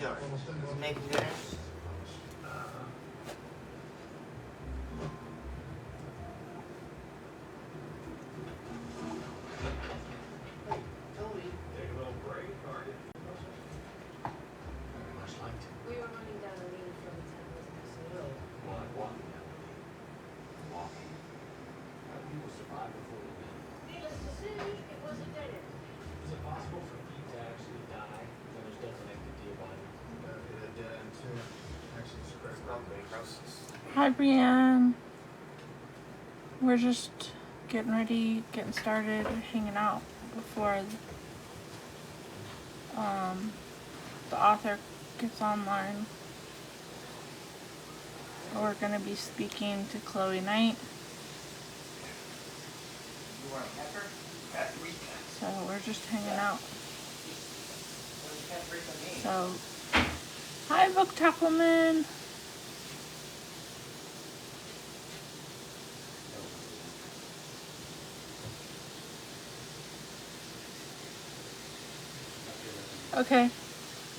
doing? Making dinner? Take a little break, are you? Very much like to. We were running down the lane from San Luis. Well, like walking down the lane. Walking. How do people survive before the wind? Needless to say, it was a dead end. Is it possible for Pete to actually die when there's still connected to your body? Hit a dead end too. Actually, it's correct. Hi, Brienne. We're just getting ready, getting started, hanging out before the author gets online. We're going to be speaking to Chloe Knight. You want a pepper? Paprika. So we're just hanging out. What does paprika mean? So, hi, Book Talk Woman. Okay.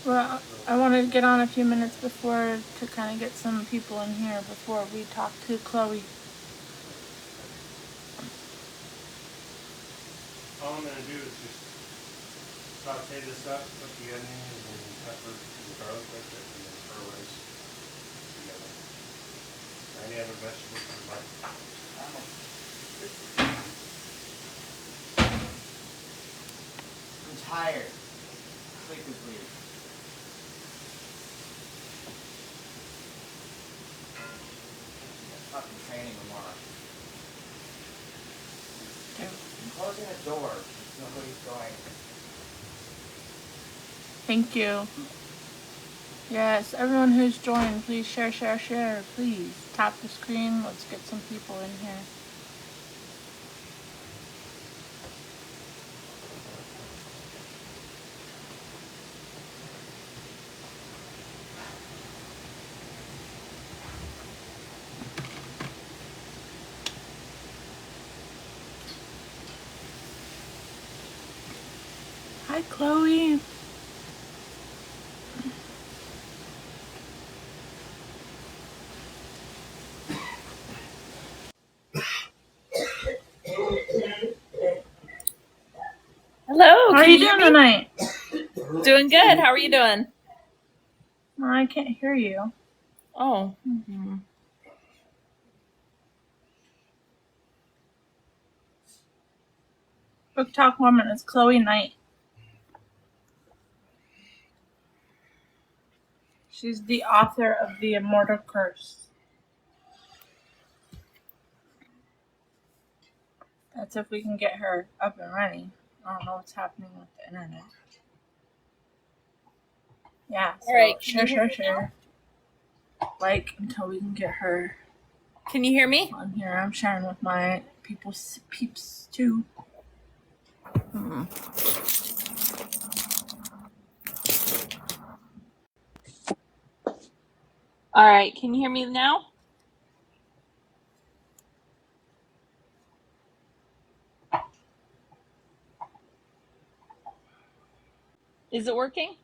Well, I wanted to get on a few minutes before to kind of get some people in here before we talk to Chloe. All I'm going to do is just saute this up, put the onions and peppers and garlic like this, and then throw rice together. Any other vegetables you like? I'm tired. Sleep is weird. Fucking training tomorrow. I'm closing the door. Nobody's going. Thank you. Yes, everyone who's joined, please share, please. Tap the screen. Let's get some people in here. Hi, Chloe. Hello. How are you doing tonight? Doing good. How are you doing? I can't hear you. Oh. Book Talk Woman is Chloe Knight. She's the author of The Immortal Curse. That's if we can get her up and running. I don't know what's happening with the internet. Yeah, so All right. share. Like until we can get her Can you hear me? on here. I'm sharing with my peeps too. All right. Can you hear me now? Is it working?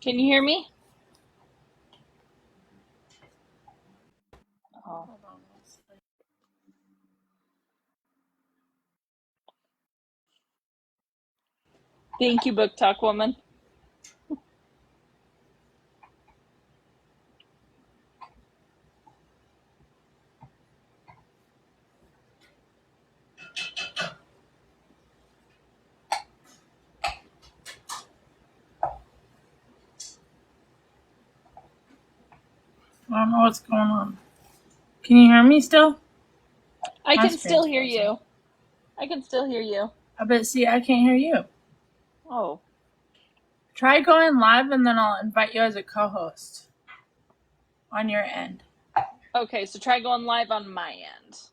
Can you hear me? Oh. Hold on. Thank you, Book Talk Woman. I don't know what's going on. Can you hear me still? I My can still screen's hear frozen. you. I can still hear you. See, I can't hear you. Oh. Try going live and then I'll invite you as a co-host on your end. Okay, so try going live on my end.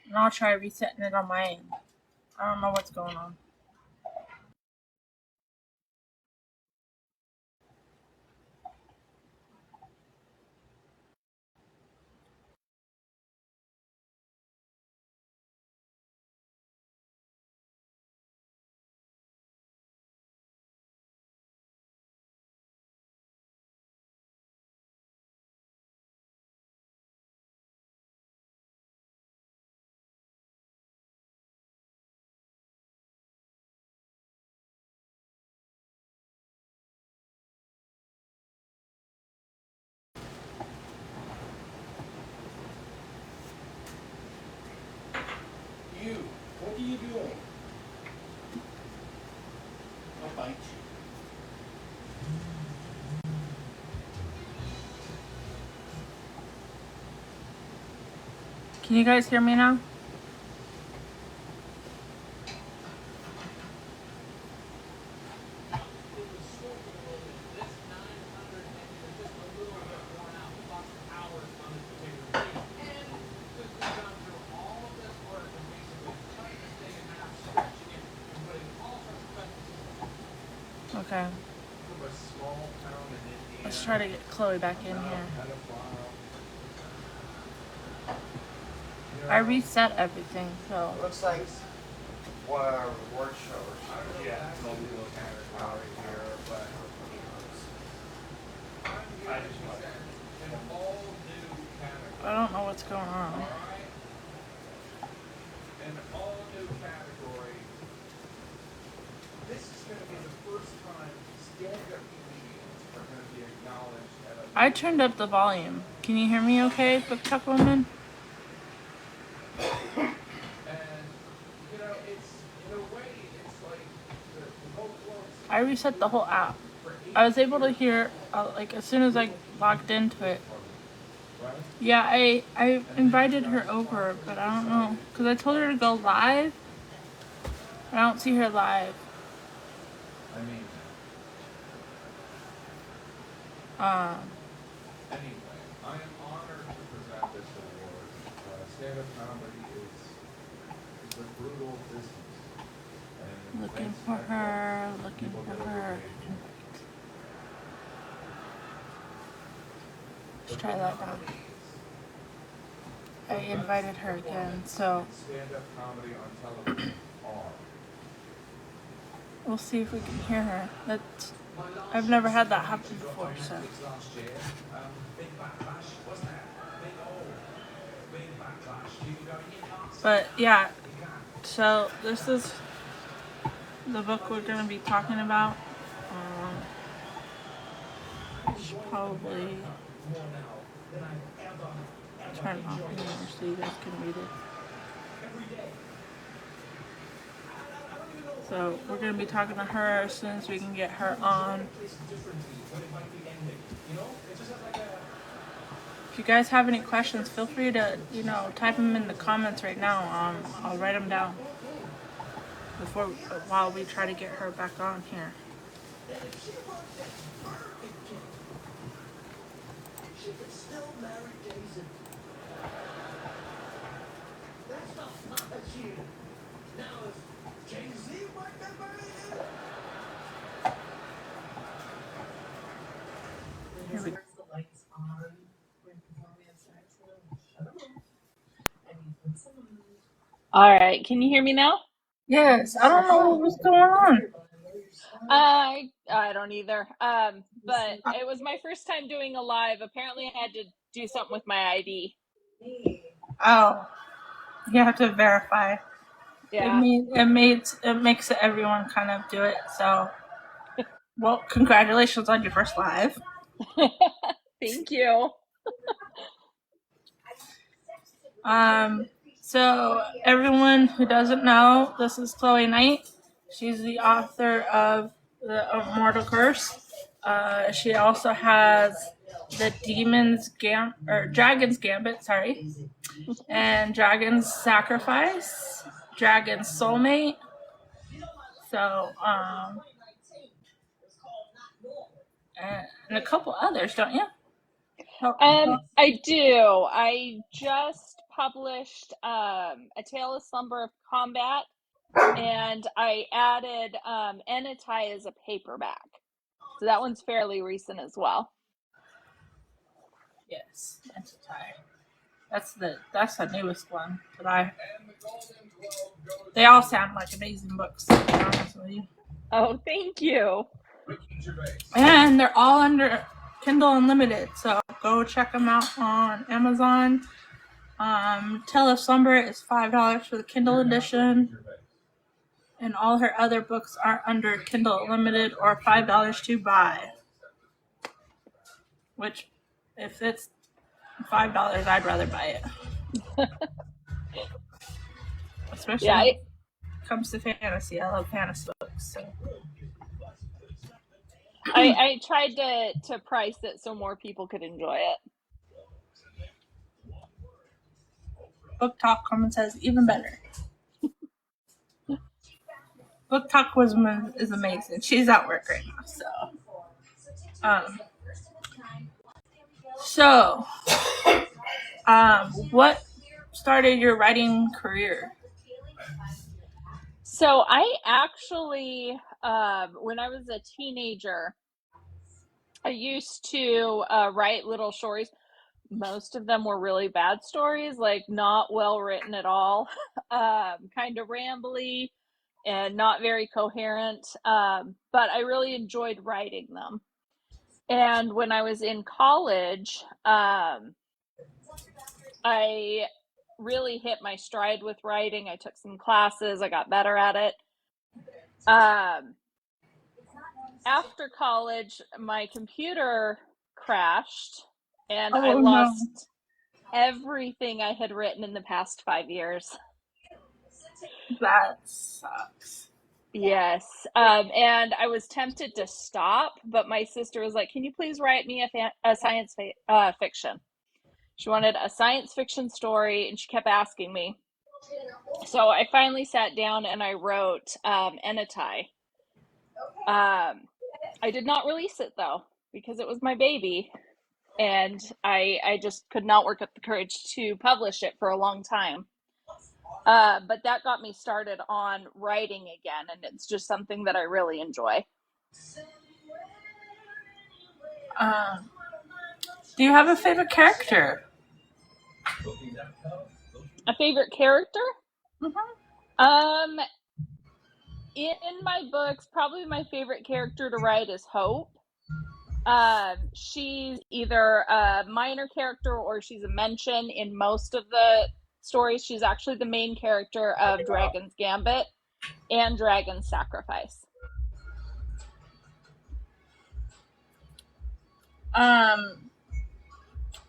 And I'll try resetting it on my end. I don't know what's going on. Can you guys hear me now? Okay. Let's try to get Chloe back in here. I reset everything, so. It looks like reward shows. Yeah, it's all new Out here, but I just want I don't know what's going on. An all new category. This is going to be the first time stand-up comedians are going to be acknowledged at a. I turned up the volume. Can you hear me okay, Book Talk Woman? And, you know, it's, in a way, it's like the whole world's I reset the whole app. I was able to hear, like, as soon as I logged into it. right? Yeah, I invited her over, but I don't know. Because I told her to go live. I don't see her live. I mean, anyway, I am honored to present this award. Stand-up comedy is a brutal business. And Looking thanks for to her, looking people for that are her. engaged. Let's try that now. I invited her again, so Stand-up comedy on television are. we'll see if we can hear her. I've never had that happen before, so. Last year, big backlash, wasn't it? Big backlash. You go in. But yeah, so this is the book we're going to be talking about. I should probably turn it off here so you guys can read it. So we're going to be talking to her as soon as we can get her on. If you guys have any questions, feel free to, type them in the comments right now. I'll write them down while we try to get her back on here. Here we go. All right, can you hear me now? Yes, I don't know what was going on. I don't either. But it was my first time doing a live. Apparently, I had to do something with my ID. Oh, you have to verify. Yeah. It makes everyone kind of do it. So, well, congratulations on your first live. Thank you. So everyone who doesn't know, this is Chloe Knight. She's the author of the Immortal Curse. She also has the Dragon's Gambit, and Dragon's Sacrifice, Dragon's Soulmate. So, and a couple others, don't you? I do. I just published A Tale of Slumber of Combat, and I added Enitai as a paperback. So that one's fairly recent as well. Yes, Enitai. That's the newest one that they all sound like amazing books, to be honest with you. Oh, thank you. And they're all under Kindle Unlimited, so go check them out on Amazon. Tale of Slumber is $5 for the Kindle edition, and all her other books are under Kindle Unlimited or $5 to buy. Which, if it's $5, I'd rather buy it. Especially when it comes to fantasy. I love fantasy books. So. I tried to price it so more people could enjoy it. Book Talk comes and says even better. Book Talk is amazing. She's at work right now, so. What started your writing career? So I actually, when I was a teenager, I used to write little stories. Most of them were really bad stories, like not well written at all, kind of rambly and not very coherent. But I really enjoyed writing them. And when I was in college, I really hit my stride with writing. I took some classes, I got better at it. After college, my computer crashed and I lost everything I had written in the past 5 years. That sucks. Yes. And I was tempted to stop, but my sister was like, can you please write me a science fiction? She wanted a science fiction story, and she kept asking me. So I finally sat down and I wrote Enitai. I did not release it, though, because it was my baby, and I just could not work up the courage to publish it for a long time. But that got me started on writing again, and it's just something that I really enjoy. Do you have a favorite character? A favorite character? Mm-hmm. In my books, probably my favorite character to write is Hope. She's either a minor character or she's a mention in most of the stories. She's actually the main character of Dragon's Gambit and Dragon's Sacrifice.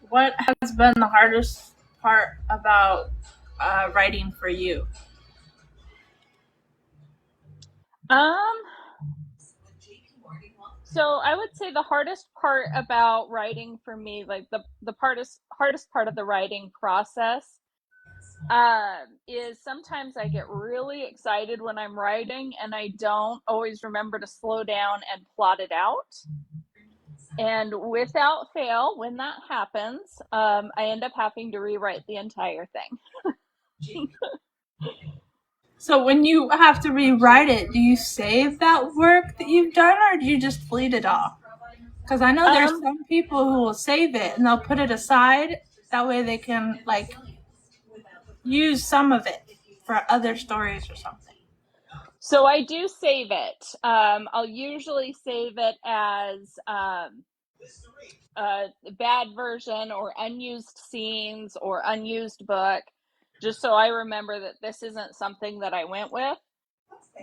What has been the hardest part about writing for you? So I would say the hardest part about writing for me, like the hardest part of the writing process, is sometimes I get really excited when I'm writing and I don't always remember to slow down and plot it out. And without fail, when that happens, I end up having to rewrite the entire thing. So when you have to rewrite it, do you save that work that you've done, or do you just delete it all? Because I know there's some people who will save it and they'll put it aside. That way they can use some of it for other stories or something. So I do save it. I'll usually save it as a bad version or unused scenes or unused book, just so I remember that this isn't something that I went with.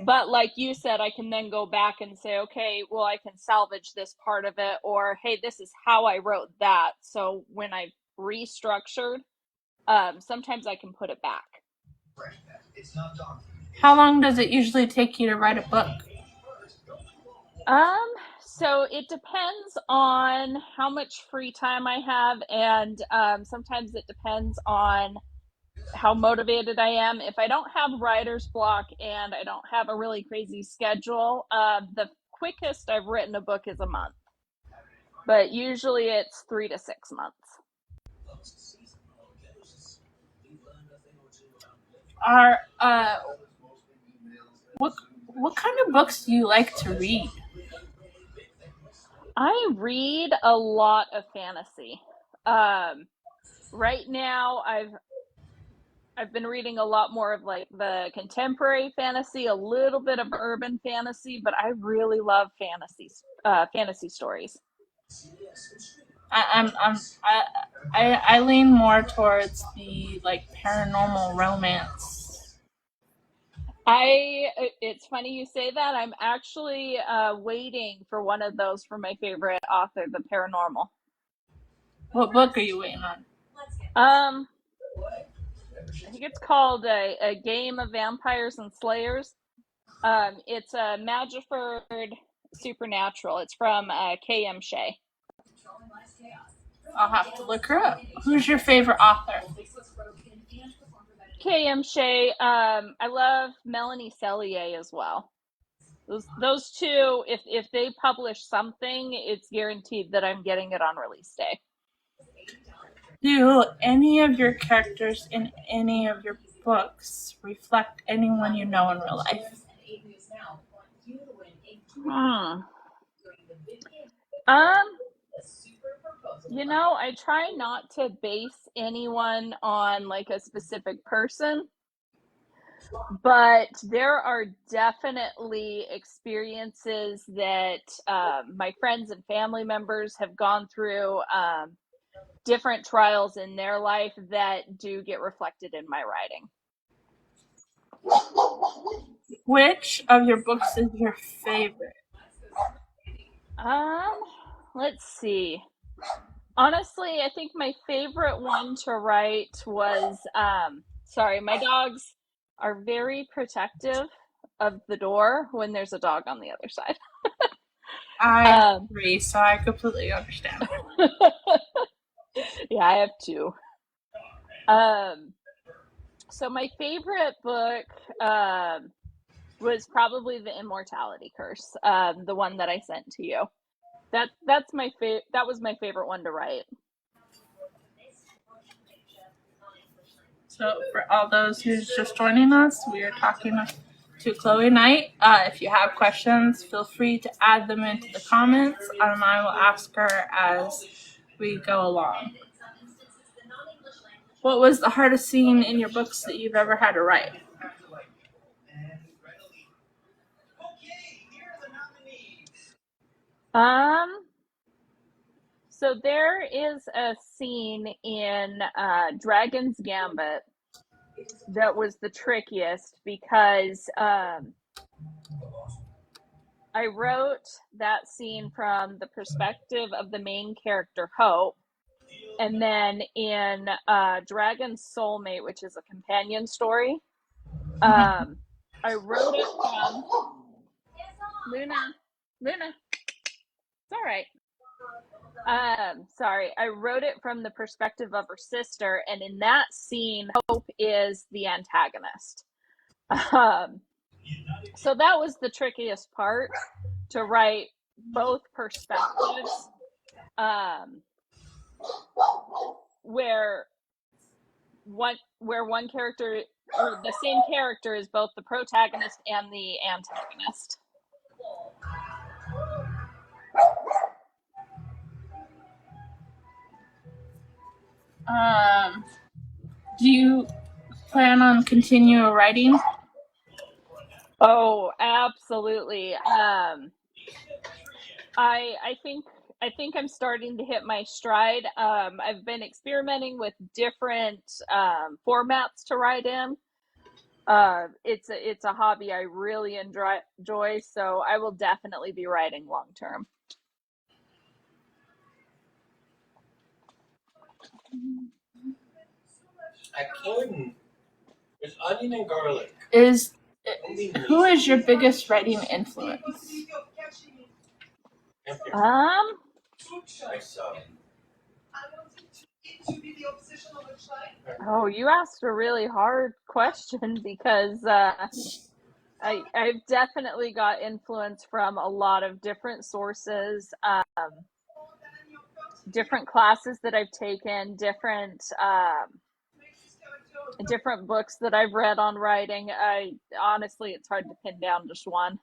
But like you said, I can then go back and say, okay, well, I can salvage this part of it, or hey, this is how I wrote that. So when I restructured, sometimes I can put it back. How long does it usually take you to write a book? So it depends on how much free time I have, and sometimes it depends on how motivated I am. If I don't have writer's block and I don't have a really crazy schedule, the quickest I've written a book is a month, but usually it's 3 to 6 months. What kind of books do you like to read? I read a lot of fantasy. Right now I've been reading a lot more of like the contemporary fantasy, a little bit of urban fantasy, but I really love fantasy stories. I lean more towards the paranormal romance. It's funny you say that. I'm actually waiting for one of those from my favorite author, The Paranormal. What book are you waiting on? I think it's called A Game of Vampires and Slayers. It's a Magiford Supernatural. It's from K.M. Shea. I'll have to look her up. Who's your favorite author? KM Shea. I love Melanie Cellier as well. Those two, if they publish something, it's guaranteed that I'm getting it on release day. Do any of your characters in any of your books reflect anyone you know in real life? I try not to base anyone on like a specific person, but there are definitely experiences that my friends and family members have gone through, different trials in their life that do get reflected in my writing. Which of your books is your favorite? Let's see. Honestly, I think my favorite one to write was, sorry, my dogs are very protective of the door when there's a dog on the other side. I agree, so I completely understand. Yeah, I have two. So my favorite book was probably The Immortality Curse, the one that I sent to you. That was my favorite one to write. So for all those who's just joining us, we are talking to Chloe Knight. If you have questions, feel free to add them into the comments, and I will ask her as we go along. What was the hardest scene in your books that you've ever had to write? So there is a scene in Dragon's Gambit that was the trickiest because I wrote that scene from the perspective of the main character, Hope. And then in Dragon's Soulmate, which is a companion story, I wrote it from Luna, it's all right. Sorry, I wrote it from the perspective of her sister, and in that scene, Hope is the antagonist. So that was the trickiest part, to write both perspectives, where one character, or the same character, is both the protagonist and the antagonist. Do you plan on continue writing? Oh, absolutely. I think I'm starting to hit my stride. I've been experimenting with different formats to write in. It's a hobby I really enjoy, so I will definitely be writing long term. I couldn't. There's onion and garlic. Who is your biggest writing influence? Myself. Oh, you asked a really hard question because I've definitely got influence from a lot of different sources, different classes that I've taken, different books that I've read on writing. Honestly, it's hard to pin down just one.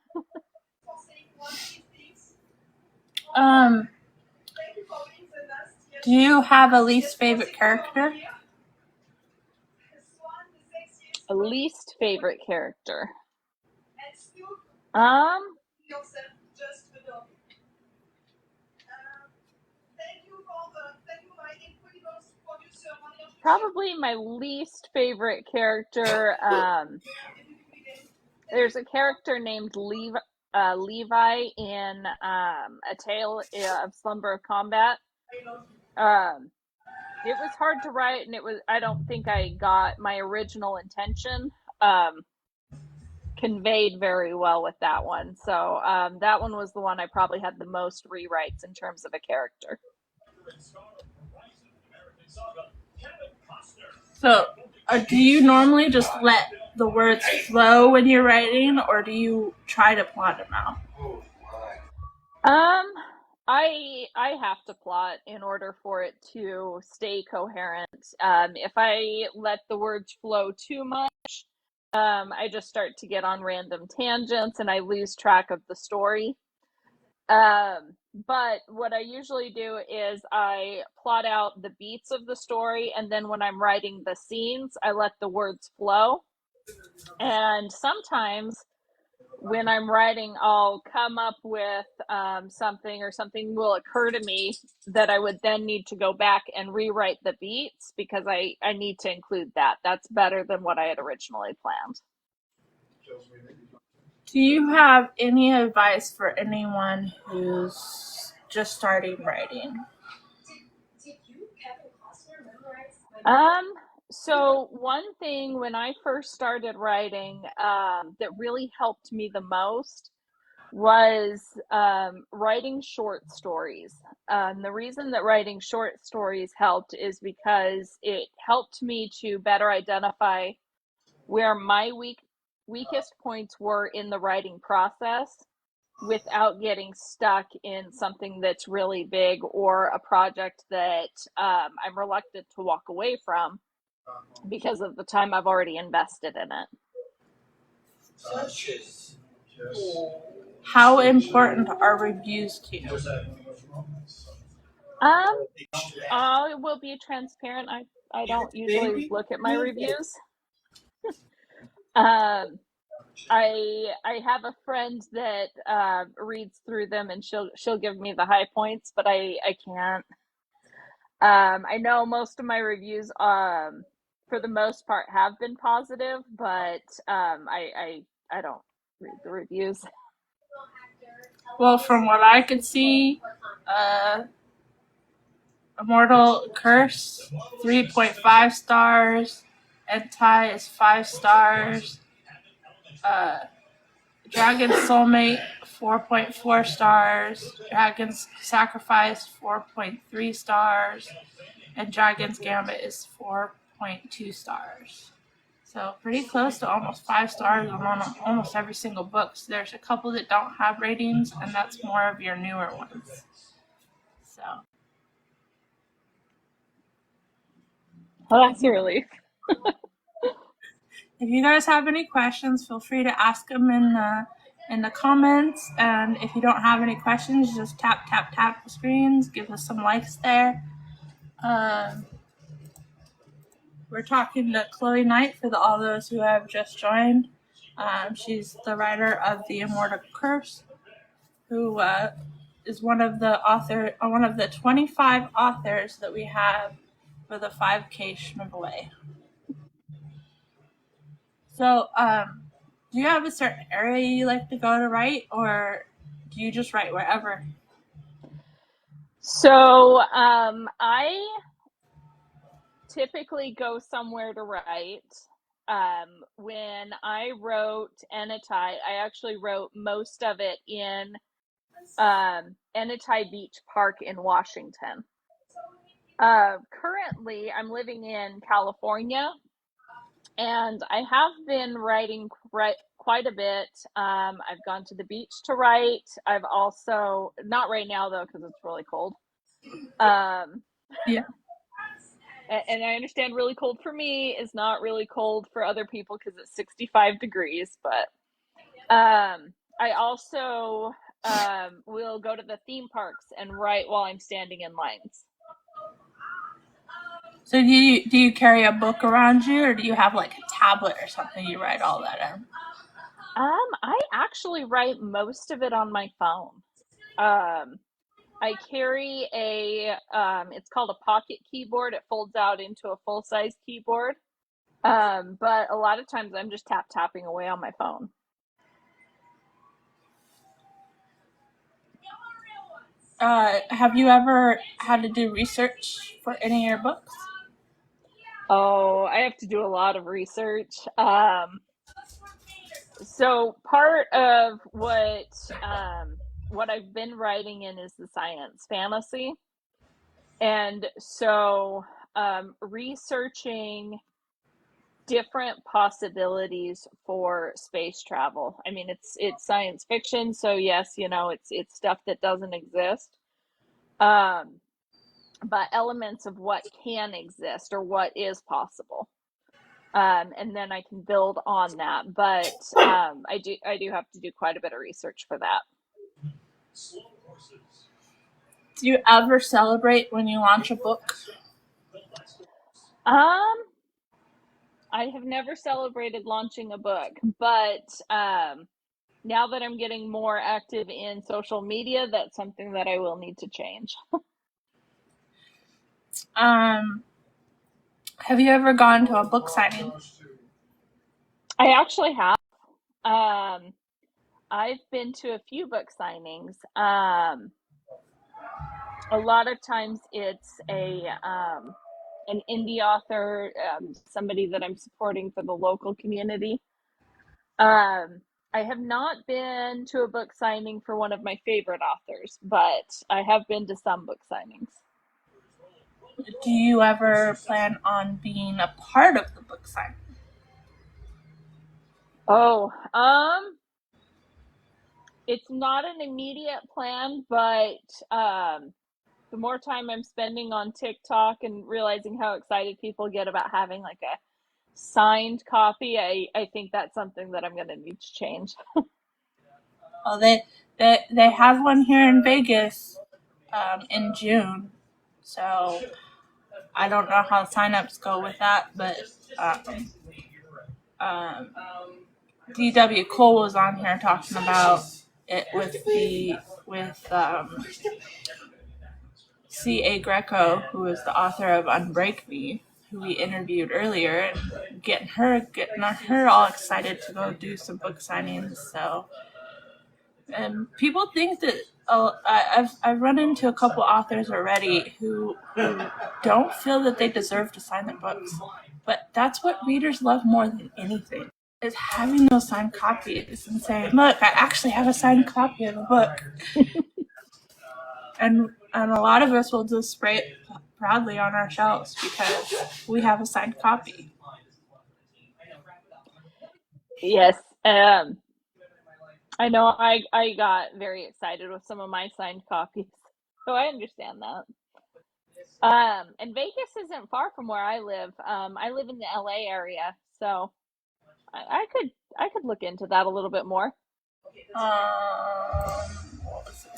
Do you have a least favorite character? A least favorite character? Probably my least favorite character. There's a character named Levi in A Tale of Slumber of Combat. It was hard to write, and I don't think I got my original intention conveyed very well with that one. So that one was the one I probably had the most rewrites in terms of a character. So do you normally just let the words flow when you're writing, or do you try to plot them out? I have to plot in order for it to stay coherent. If I let the words flow too much, I just start to get on random tangents and I lose track of the story. But what I usually do is I plot out the beats of the story, and then when I'm writing the scenes, I let the words flow. And sometimes when I'm writing, I'll come up with something, or something will occur to me that I would then need to go back and rewrite the beats because I need to include that. That's better than what I had originally planned. Do you have any advice for anyone who's just starting writing? So one thing when I first started writing that really helped me the most was writing short stories. The reason that writing short stories helped is because it helped me to better identify where my weakest points were in the writing process without getting stuck in something that's really big or a project that I'm reluctant to walk away from because of the time I've already invested in it. How important are reviews to you? I will be transparent. I don't usually look at my reviews. I have a friend that reads through them, and she'll give me the high points, but I can't. I know most of my reviews, for the most part, have been positive, but I don't read the reviews. Well, from what I could see, Immortal Curse 3.5 stars, Entai is 5 stars, Dragon's Soulmate 4.4 stars, Dragon's Sacrifice 4.3 stars, and Dragon's Gambit is 4.2 stars. So pretty close to almost 5 stars on almost every single book. So there's a couple that don't have ratings, and that's more of your newer ones. So. Well, that's a relief. If you guys have any questions, feel free to ask them in the comments. And if you don't have any questions, just tap the screens. Give us some likes there. We're talking to Chloe Knight for all those who have just joined. She's the writer of The Immortal Curse, who is one of the 25 authors that we have for the 5K Schmibley. So, do you have a certain area you like to go to write, or do you just write wherever? So, I typically go somewhere to write. When I wrote Ennetai, I actually wrote most of it in Ennetai Beach Park in Washington. Currently, I'm living in California, and I have been writing quite a bit. I've gone to the beach to write. I've also, not right now though, because it's really cold. Yeah. And I understand really cold for me is not really cold for other people because it's 65 degrees. But I also will go to the theme parks and write while I'm standing in lines. So do you carry a book around you, or do you have like a tablet or something you write all that in? I actually write most of it on my phone. I carry it's called a pocket keyboard. It folds out into a full-size keyboard. But a lot of times I'm just tapping away on my phone. Have you ever had to do research for any of your books? Oh, I have to do a lot of research. So part of what I've been writing in is the science fantasy. And so researching different possibilities for space travel. I mean, it's science fiction, so yes, it's stuff that doesn't exist. Um, but elements of what can exist or what is possible. And then I can build on that. But I do have to do quite a bit of research for that. Do you ever celebrate when you launch a book? I have never celebrated launching a book, but now that I'm getting more active in social media, that's something that I will need to change. Have you ever gone to a book signing? I actually have. I've been to a few book signings. A lot of times it's an indie author, somebody that I'm supporting for the local community. I have not been to a book signing for one of my favorite authors, but I have been to some book signings. Do you ever plan on being a part of the book signing? Oh, it's not an immediate plan, but the more time I'm spending on TikTok and realizing how excited people get about having like a signed copy, I think that's something that I'm going to need to change. Well, they have one here in Vegas in June, so I don't know how signups go with that, but D.W. Cole was on here talking about it with C.A. Greco, who is the author of Unbreak Me, who we interviewed earlier, and getting her all excited to go do some book signings. So, and people think that I've run into a couple authors already who don't feel that they deserve to sign their books, but that's what readers love more than anything, is having those signed copies and saying, "Look, I actually have a signed copy of a book." And a lot of us will just spray it proudly on our shelves because we have a signed copy. Yes. I know I got very excited with some of my signed copies, so I understand that. And Vegas isn't far from where I live. I live in the LA area, so I could look into that a little bit more. What was it?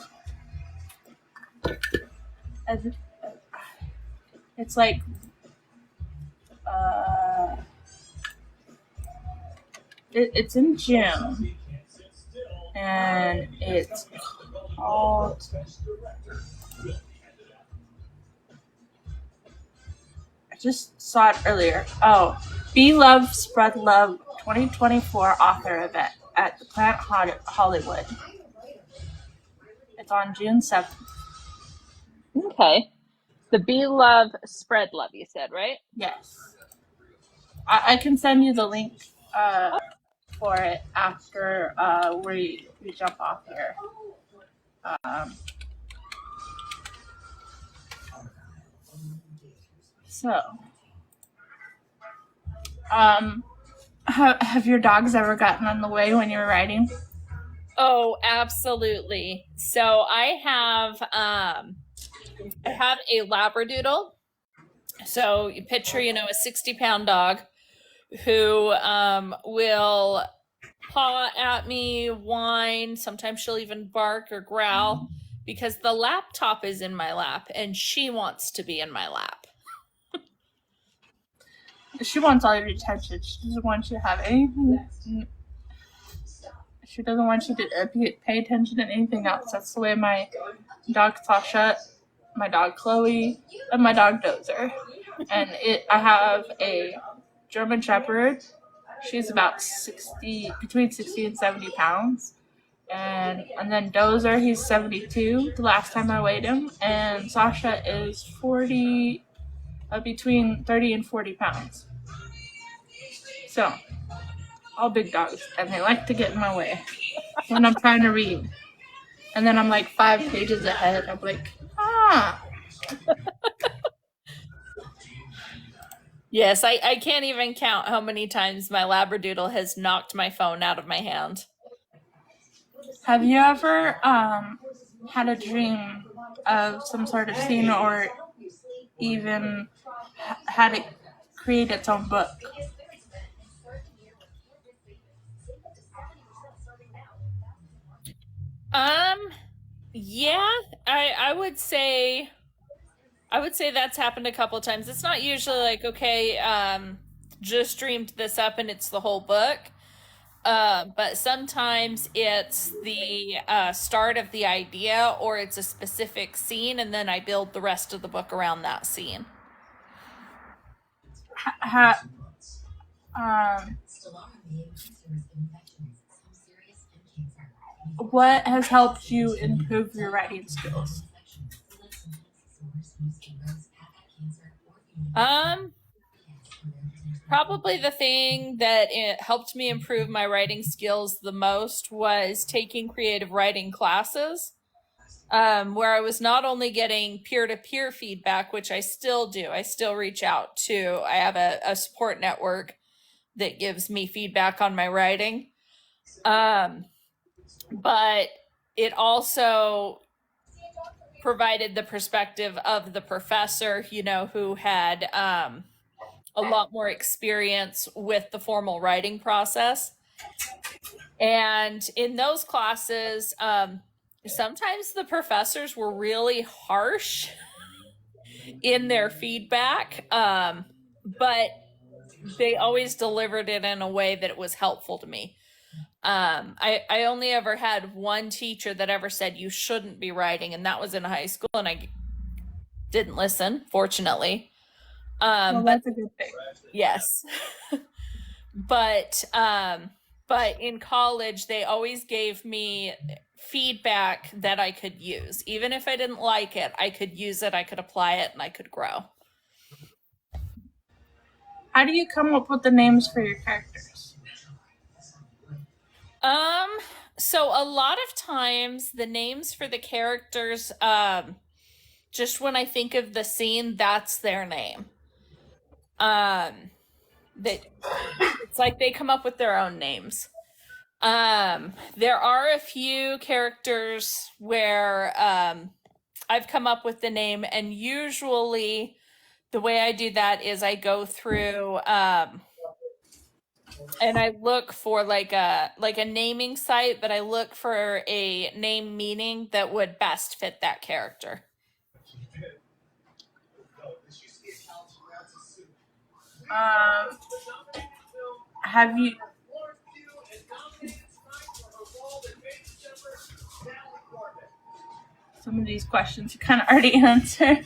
It's like it's in June, and it's called I just saw it earlier. Oh, Be Love, Spread Love 2024 author event at the Planet Hollywood. It's on June 7th. Okay. The Be Love, Spread Love, you said, right? Yes. I can send you the link for it after we jump off here. So, have your dogs ever gotten in the way when you were riding? Oh, absolutely. So I have a Labradoodle. So you picture, a 60-pound dog who will paw at me, whine. Sometimes she'll even bark or growl because the laptop is in my lap and she wants to be in my lap. She wants all your attention. She doesn't want you to have anything. She doesn't want you to pay attention to anything else. That's the way my dog Sasha, my dog Chloe, and my dog Dozer. And I have a German Shepherd. She's about between 60 and 70 pounds. And then Dozer, he's 72 the last time I weighed him. And Sasha is between 30 and 40 pounds. So, all big dogs, and they like to get in my way when I'm trying to read. And then I'm like 5 pages ahead. I'm like, Yes, I can't even count how many times my Labradoodle has knocked my phone out of my hand. Have you ever had a dream of some sort of scene, or even had it create its own book? Yeah, I would say that's happened a couple times. It's not usually like, okay, just dreamed this up and it's the whole book. But sometimes it's the start of the idea, or it's a specific scene, and then I build the rest of the book around that scene. What has helped you improve your writing skills? Probably the thing that it helped me improve my writing skills the most was taking creative writing classes, where I was not only getting peer-to-peer feedback, which I still do. I still reach out to, I have a support network that gives me feedback on my writing. But it also provided the perspective of the professor, who had a lot more experience with the formal writing process. And in those classes, sometimes the professors were really harsh in their feedback, but they always delivered it in a way that was helpful to me. I only ever had one teacher that ever said you shouldn't be writing, and that was in high school, and I didn't listen, fortunately. Well, that's a good thing. Yes. But in college, they always gave me feedback that I could use. Even if I didn't like it, I could use it, I could apply it, and I could grow. How do you come up with the names for your characters? So a lot of times the names for the characters, just when I think of the scene, that's their name. It's like they come up with their own names. There are a few characters where I've come up with the name, and usually the way I do that is I go through and I look for like a naming site, but I look for a name meaning that would best fit that character. Have you? Some of these questions you kind of already answered.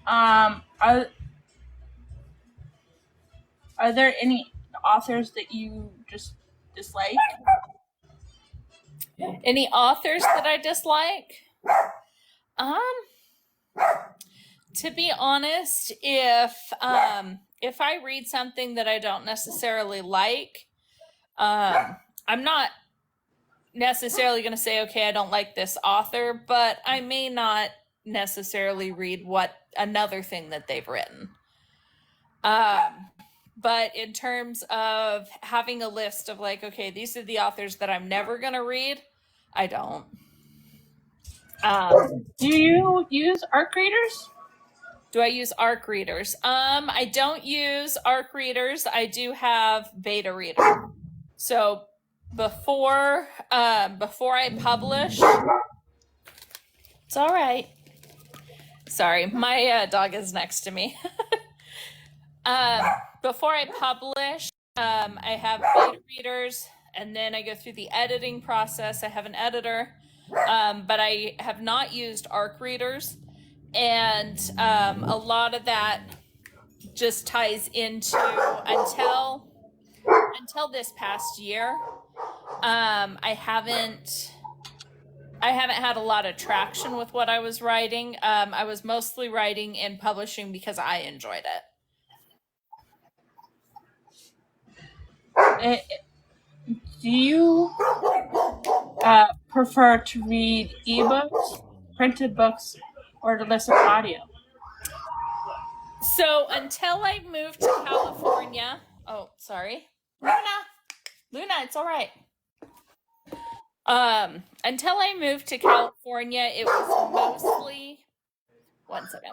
Are there any authors that you just dislike? Any authors that I dislike? To be honest, if I read something that I don't necessarily like, I'm not necessarily going to say, okay, I don't like this author, but I may not necessarily read another thing that they've written. But in terms of having a list of like, okay, these are the authors that I'm never going to read, I don't. Do you use ARC readers? Do I use ARC readers? I don't use ARC readers. I do have Beta Reader. So before I publish, it's all right. Sorry, my dog is next to me. Before I publish, I have Beta Readers, and then I go through the editing process. I have an editor, but I have not used ARC readers. And a lot of that just ties into until this past year, I haven't had a lot of traction with what I was writing. I was mostly writing and publishing because I enjoyed it. Do you prefer to read ebooks, printed books, or to listen to audio? So until I move to California, oh, sorry, Luna, it's all right. Until I moved to California, it was mostly. One second.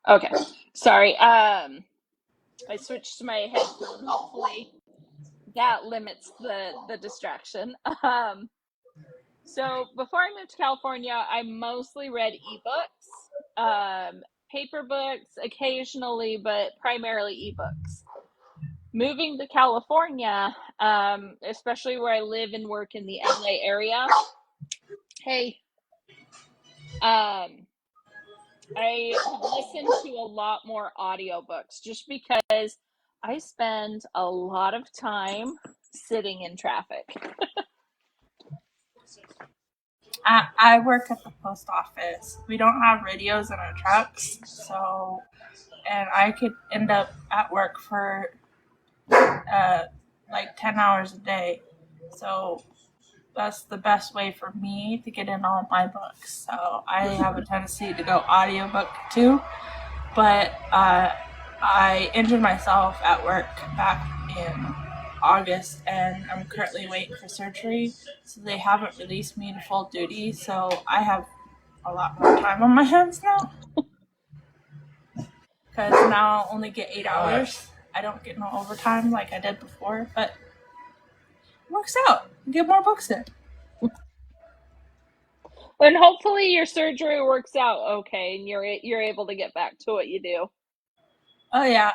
Okay, sorry. I switched to my headphone. Hopefully, that limits the distraction. So before I moved to California, I mostly read ebooks, paper books occasionally, but primarily ebooks. Moving to California, especially where I live and work in the LA area, I listen to a lot more audiobooks just because I spend a lot of time sitting in traffic. I work at the post office. We don't have radios in our trucks, and I could end up at work for like 10 hours a day. So that's the best way for me to get in all my books. So I have a tendency to go audiobook too, but I injured myself at work back in August, and I'm currently waiting for surgery, so they haven't released me to full duty, so I have a lot more time on my hands now, because now I'll only get 8 hours. I don't get no overtime like I did before, but it works out. You get more books in. And hopefully your surgery works out okay and you're able to get back to what you do. Oh yeah,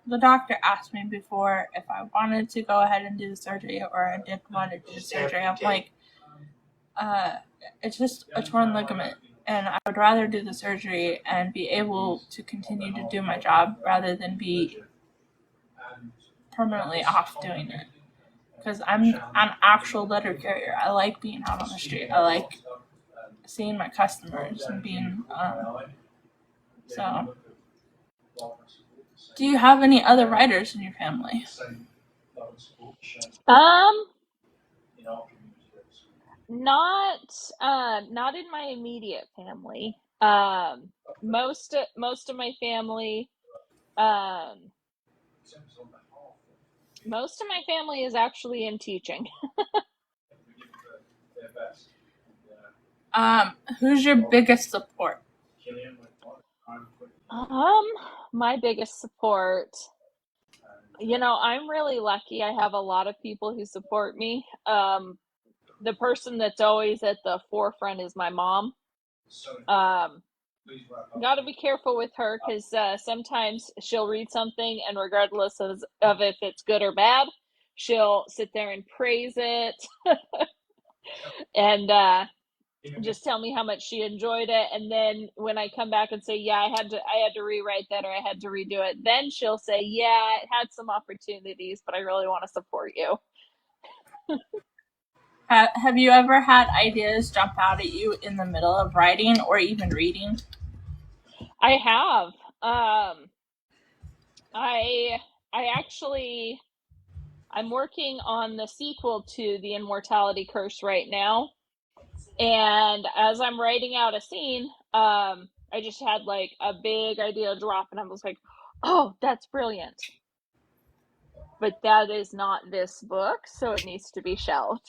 the doctor asked me before if I wanted to go ahead and do the surgery or I didn't want to do the surgery. I'm like, it's just a torn ligament, and I would rather do the surgery and be able to continue to do my job rather than be permanently off doing it. Because I'm an actual letter carrier. I like being out on the street. I like seeing my customers and being so. Do you have any other writers in your family? Not in my immediate family. Most of my family is actually in teaching. Who's your biggest support? My biggest support, I'm really lucky. I have a lot of people who support me. The person that's always at the forefront is my mom. Got to be careful with her because sometimes she'll read something and regardless of if it's good or bad, she'll sit there and praise it and just tell me how much she enjoyed it. And then when I come back and say, yeah, I had to rewrite that or I had to redo it, then she'll say, yeah, it had some opportunities, but I really want to support you. Have you ever had ideas jump out at you in the middle of writing or even reading? I have. I'm working on the sequel to The Immortality Curse right now. And as I'm writing out a scene, I just had like a big idea drop and I was like, oh, that's brilliant. But that is not this book, so it needs to be shelved.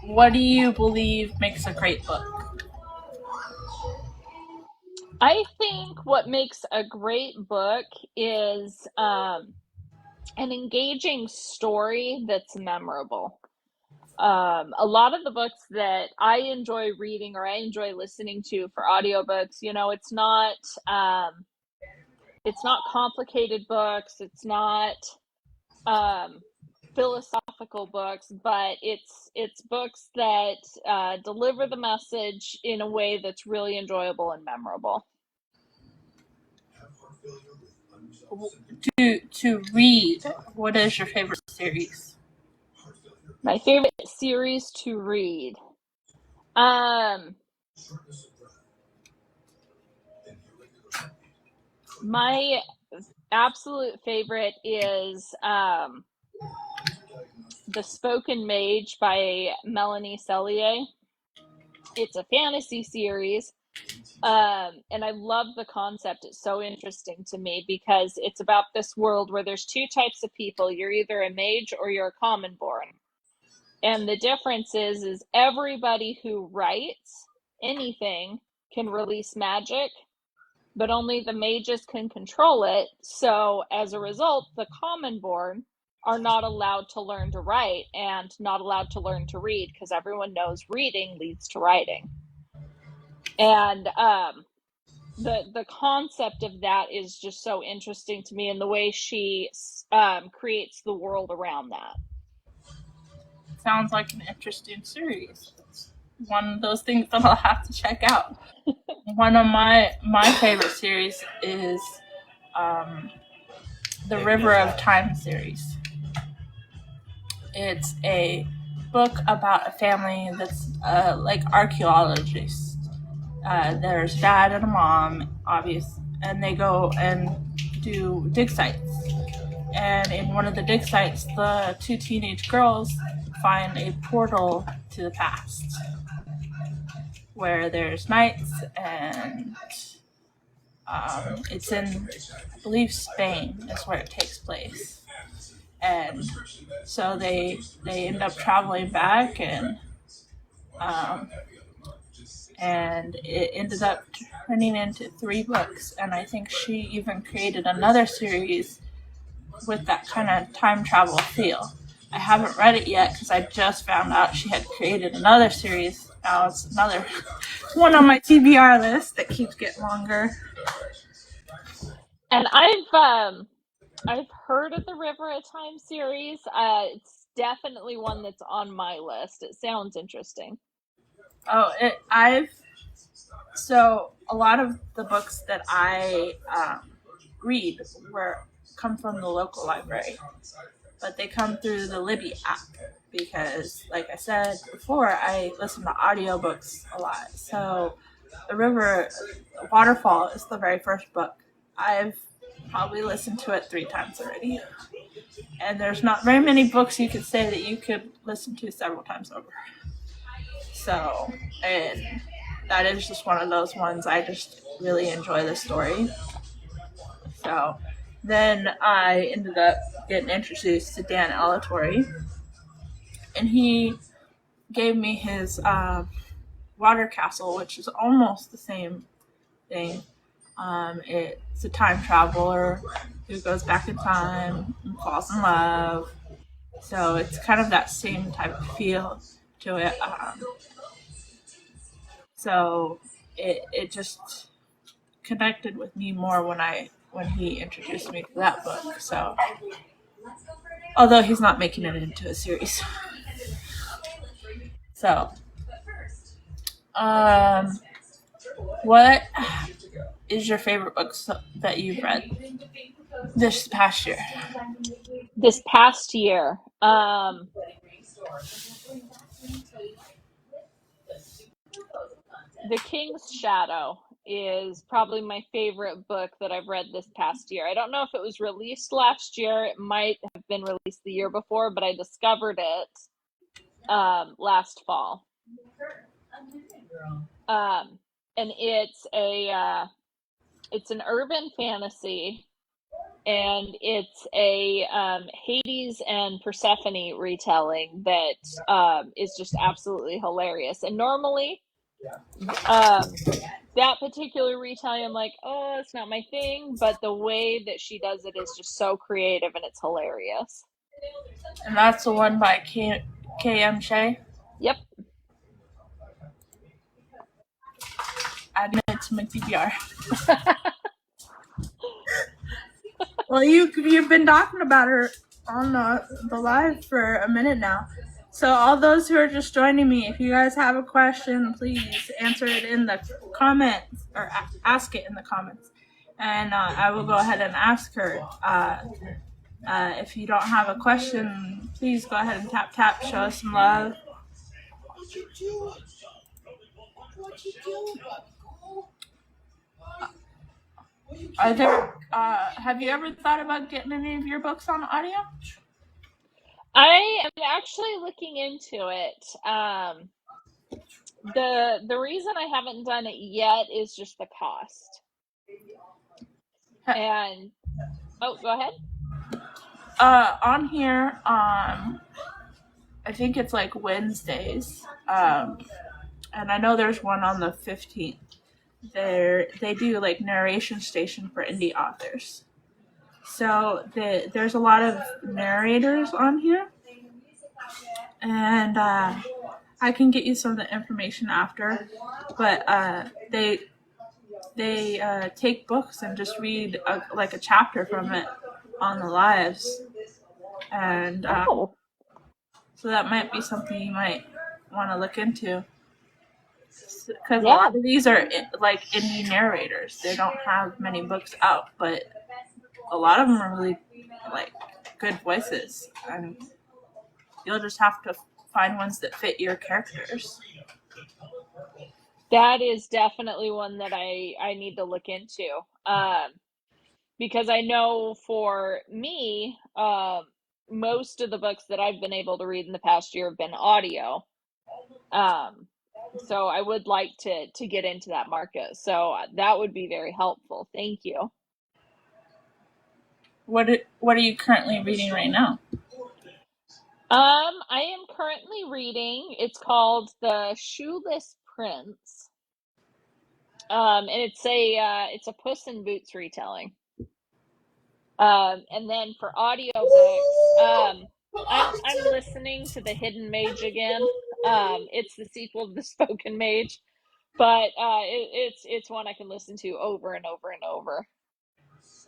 What do you believe makes a great book? I think what makes a great book is an engaging story that's memorable. A lot of the books that I enjoy reading or I enjoy listening to for audiobooks, it's not complicated books, it's not philosophical books, but it's books that deliver the message in a way that's really enjoyable and memorable. To read, what is your favorite series? My favorite series to read. My absolute favorite is The Spoken Mage by Melanie Sellier. It's a fantasy series. And I love the concept. It's so interesting to me because it's about this world where there's two types of people. You're either a mage or you're a commonborn. And the difference is everybody who writes anything can release magic, but only the mages can control it. So as a result, the commonborn are not allowed to learn to write and not allowed to learn to read because everyone knows reading leads to writing. And the concept of that is just so interesting to me, and the way she creates the world around that. Sounds like an interesting series. It's one of those things that I'll have to check out. One of my favorite series is the River of Time series. It's a book about a family that's like archaeologists. There's dad and a mom, obviously, and they go and do dig sites. And in one of the dig sites, the two teenage girls find a portal to the past where there's knights, and it's in, I believe, Spain is where it takes place. And so they end up traveling back, and it ended up turning into 3 books. And I think she even created another series with that kind of time travel feel. I haven't read it yet because I just found out she had created another series. Now it's another one on my TBR list that keeps getting longer. And I've heard of the River of Time series. It's definitely one that's on my list. It sounds interesting. So a lot of the books that I read come from the local library, but they come through the Libby app because, like I said before, I listen to audiobooks a lot. So The River Waterfall is the very first book. I've probably listened to it 3 times already. And there's not very many books you could say that you could listen to several times over. So, and that is just one of those ones. I just really enjoy the story. So then I ended up getting introduced to Dan Elatorre, and he gave me his Water Castle, which is almost the same thing. It's a time traveler who goes back in time and falls in love. So it's kind of that same type of feel to it. So it just connected with me more when he introduced me to that book. So, although he's not making it into a series. So, what is your favorite book that you've read this past year? This past year, The King's Shadow is probably my favorite book that I've read this past year. I don't know if it was released last year. It might have been released the year before, but I discovered it last fall. And it's an urban fantasy, and it's a Hades and Persephone retelling that is just absolutely hilarious. And normally, that particular retelling, I'm like, oh, it's not my thing, but the way that she does it is just so creative, and it's hilarious. And that's the one by K.M. Shea? Yep. Adding it to my TBR. Well, you've been talking about her on the live for a minute now. So all those who are just joining me, if you guys have a question, please answer it in the comments, or ask it in the comments. And I will go ahead and ask her. If you don't have a question, please go ahead and tap, show us some love. What you doing? Have you ever thought about getting any of your books on audio? I am actually looking into it. The reason I haven't done it yet is just the cost. And oh, go ahead. On here, I think it's like Wednesdays. And I know there's one on the 15th. They do like narration station for indie authors. So there's a lot of narrators on here, and I can get you some of the information after. But they take books and just read like a chapter from it on the lives, and so that might be something you might want to look into. Because a lot of these are like indie narrators. They don't have many books out, but a lot of them are really like good voices, and you'll just have to find ones that fit your characters. That is definitely one that I need to look into, because I know for me, most of the books that I've been able to read in the past year have been audio. So I would like to get into that market. So that would be very helpful. Thank you. What are you currently reading right now? I am currently reading. It's called The Shoeless Prince, and it's a Puss in Boots retelling. And then for audiobooks, I'm listening to The Hidden Mage again. It's the sequel to The Spoken Mage, but it's one I can listen to over and over and over.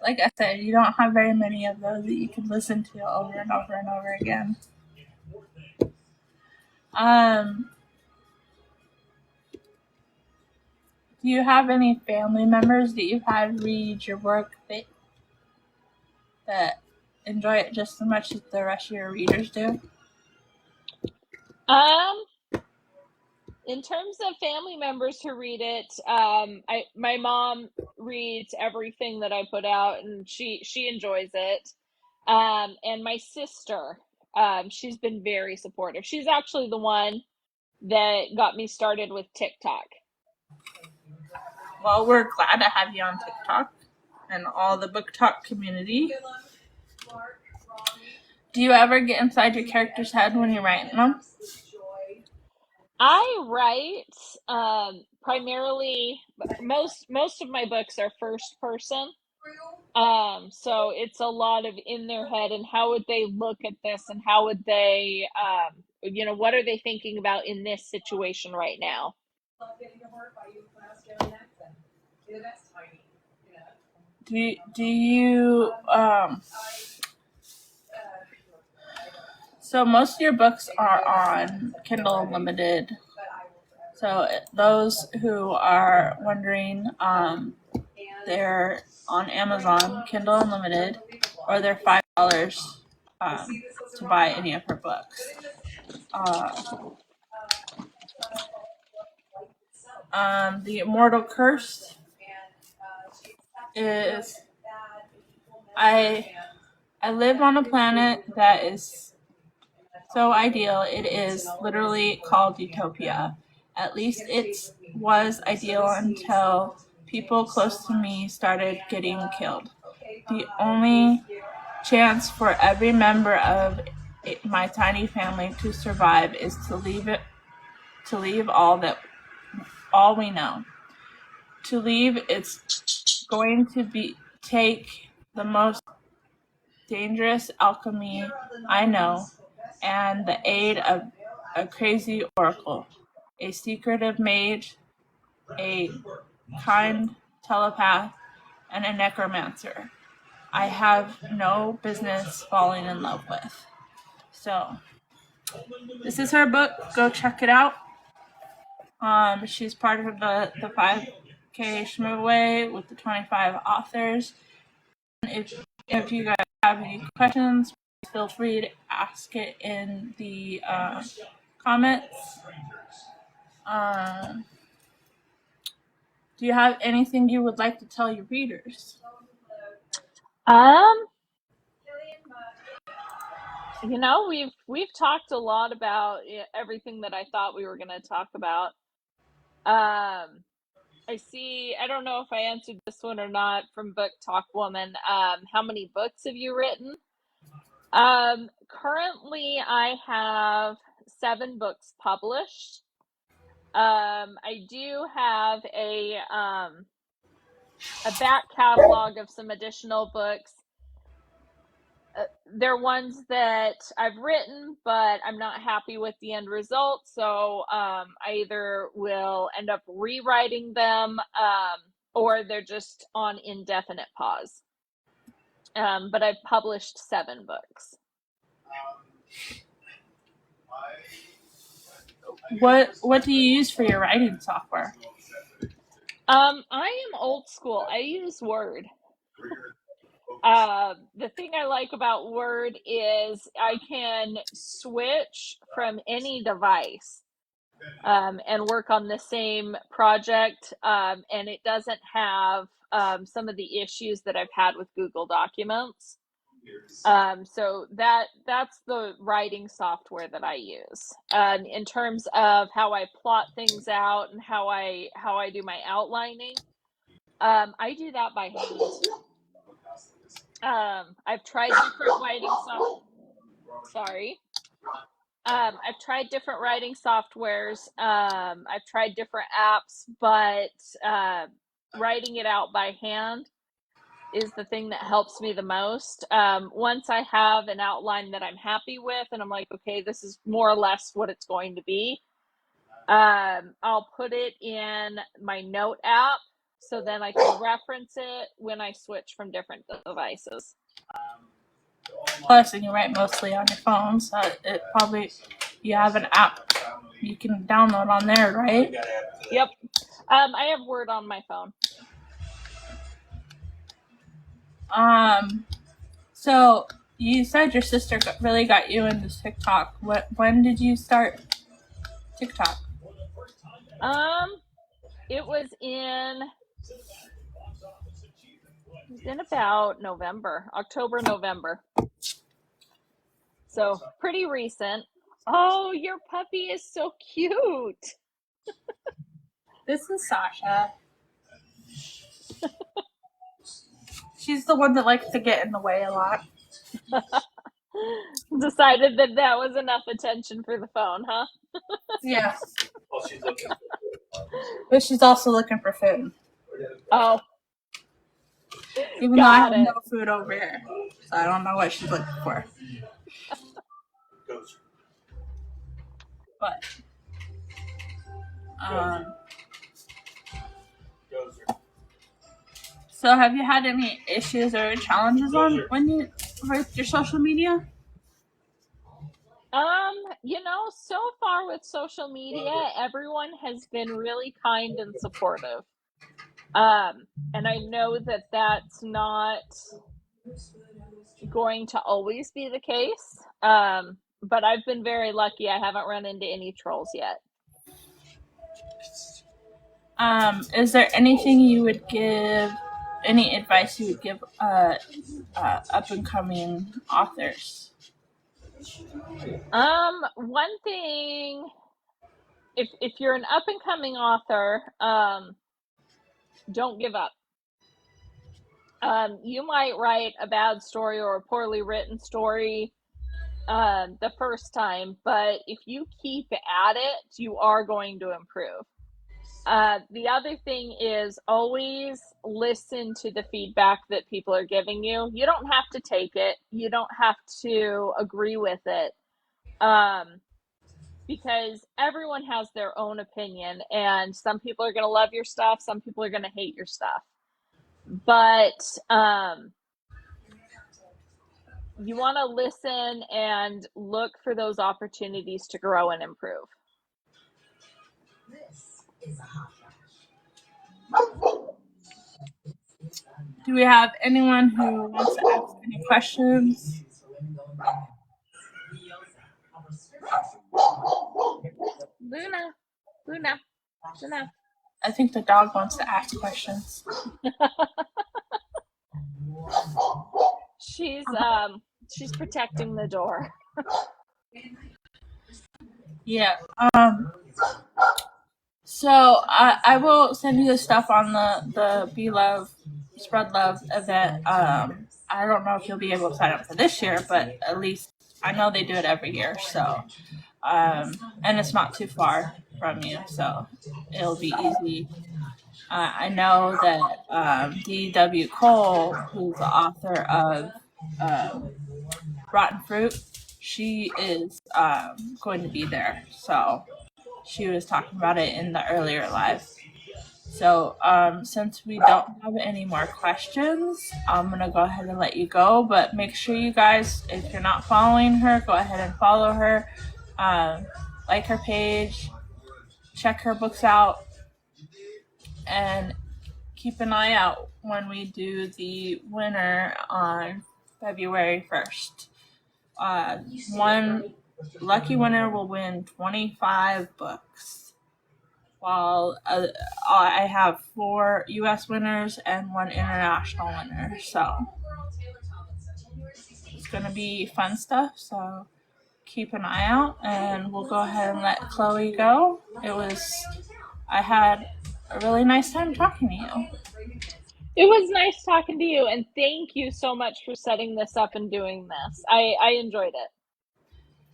Like I said, you don't have very many of those that you can listen to over and over and over again. Do you have any family members that you've had read your work that enjoy it just as much as the rest of your readers do? In terms of family members who read it, my mom reads everything that I put out, and she enjoys it. And my sister, she's been very supportive. She's actually the one that got me started with TikTok. Well, we're glad to have you on TikTok and all the book talk community. Do you ever get inside your character's head when you're writing them? I write primarily, most of my books are first person. So it's a lot of in their head and how would they look at this and how would they, what are they thinking about in this situation right now? Do you so most of your books are on Kindle Unlimited. So those who are wondering, they're on Amazon, Kindle Unlimited, or they're $5 to buy any of her books. The Immortal Curse is I live on a planet that is so ideal. It is literally called Utopia. At least it was ideal until people close to me started getting killed. The only chance for every member of my tiny family to survive is to leave all we know. To leave, it's going to take the most dangerous alchemy I know and the aid of a crazy oracle, a secretive mage, a kind telepath, and a necromancer I have no business falling in love with. So, this is her book. Go check it out. She's part of the 5K Shmooaway with the 25 authors. If you guys have any questions, feel free to ask it in the comments. Do you have anything you would like to tell your readers? You know, we've talked a lot about everything that I thought we were going to talk about. I see. I don't know if I answered this one or not from Book Talk Woman. How many books have you written? Currently, I have 7 books published. I do have a back catalog of some additional books. They're ones that I've written, but I'm not happy with the end result. So I either will end up rewriting them, or they're just on indefinite pause. But I've published 7 books. What do you use for your writing software? I am old school. I use Word. The thing I like about Word is I can switch from any device and work on the same project, and it doesn't have some of the issues that I've had with Google Documents. So that's the writing software that I use. In terms of how I plot things out and how I do my outlining, I do that by hand. I've tried different writing I've tried different writing softwares. I've tried different apps, but writing it out by hand is the thing that helps me the most. Once I have an outline that I'm happy with and I'm like, okay, this is more or less what it's going to be, I'll put it in my note app so then I can reference it when I switch from different devices. Plus, and you write mostly on your phone, so it probably, you have an app you can download on there, right? Yep. I have Word on my phone. So you said your sister really got you into TikTok. When did you start TikTok? It was in about October, November. So pretty recent. Oh, your puppy is so cute. This is Sasha. She's the one that likes to get in the way a lot. Decided that was enough attention for the phone, huh? Yeah. But she's also looking for food. Oh. Even though I have no food over here. So I don't know what she's looking for. But so have you had any issues or challenges with your social media? So far with social media, everyone has been really kind and supportive. And I know that that's not going to always be the case. But I've been very lucky. I haven't run into any trolls yet. Is there anything you would give, any advice you would give up and coming authors? One thing, if you're an up and coming author, don't give up. You might write a bad story or a poorly written story the first time, but if you keep at it, you are going to improve. The other thing is always listen to the feedback that people are giving you. You don't have to take it. You don't have to agree with it. Because everyone has their own opinion, and some people are going to love your stuff. Some people are going to hate your stuff. But you want to listen and look for those opportunities to grow and improve. Do we have anyone who wants to ask any questions? Luna. I think the dog wants to ask questions. She's protecting the door. Yeah. So I will send you the stuff on the Be Love, Spread Love event. I don't know if you'll be able to sign up for this year, but at least I know they do it every year. So, and it's not too far from you, so it'll be easy. I know that D.W. Cole, who's the author of Rotten Fruit, she is going to be there. So she was talking about it in the earlier live. So since we don't have any more questions, I'm going to go ahead and let you go. But make sure you guys, if you're not following her, go ahead and follow her. Like her page. Check her books out. And keep an eye out when we do the winner on February 1st. One lucky winner will win 25 books, while I have 4 U.S. winners and 1 international winner. So it's going to be fun stuff. So keep an eye out, and we'll go ahead and let Chloe go. I had a really nice time talking to you. It was nice talking to you, and thank you so much for setting this up and doing this. I enjoyed it.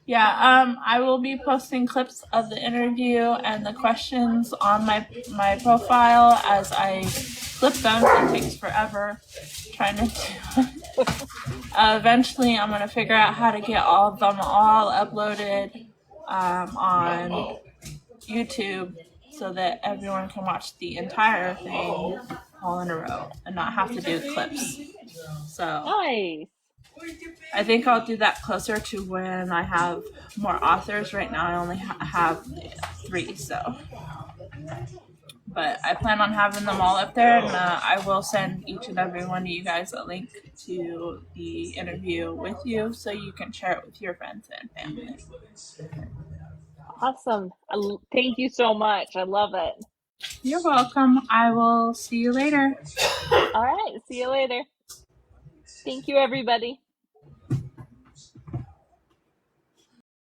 Yeah, I will be posting clips of the interview and the questions on my profile as I flip them. It takes forever trying to do it. Eventually, I'm going to figure out how to get all of them all uploaded on YouTube so that everyone can watch the entire thing all in a row and not have to do clips. So Nice. I think I'll do that closer to when I have more authors. Right now I only have 3, so. But I plan on having them all up there, and I will send each and every one of you guys a link to the interview with you so you can share it with your friends and family. Awesome. Thank you so much. I love it. You're welcome. I will see you later. All right. See you later. Thank you, everybody.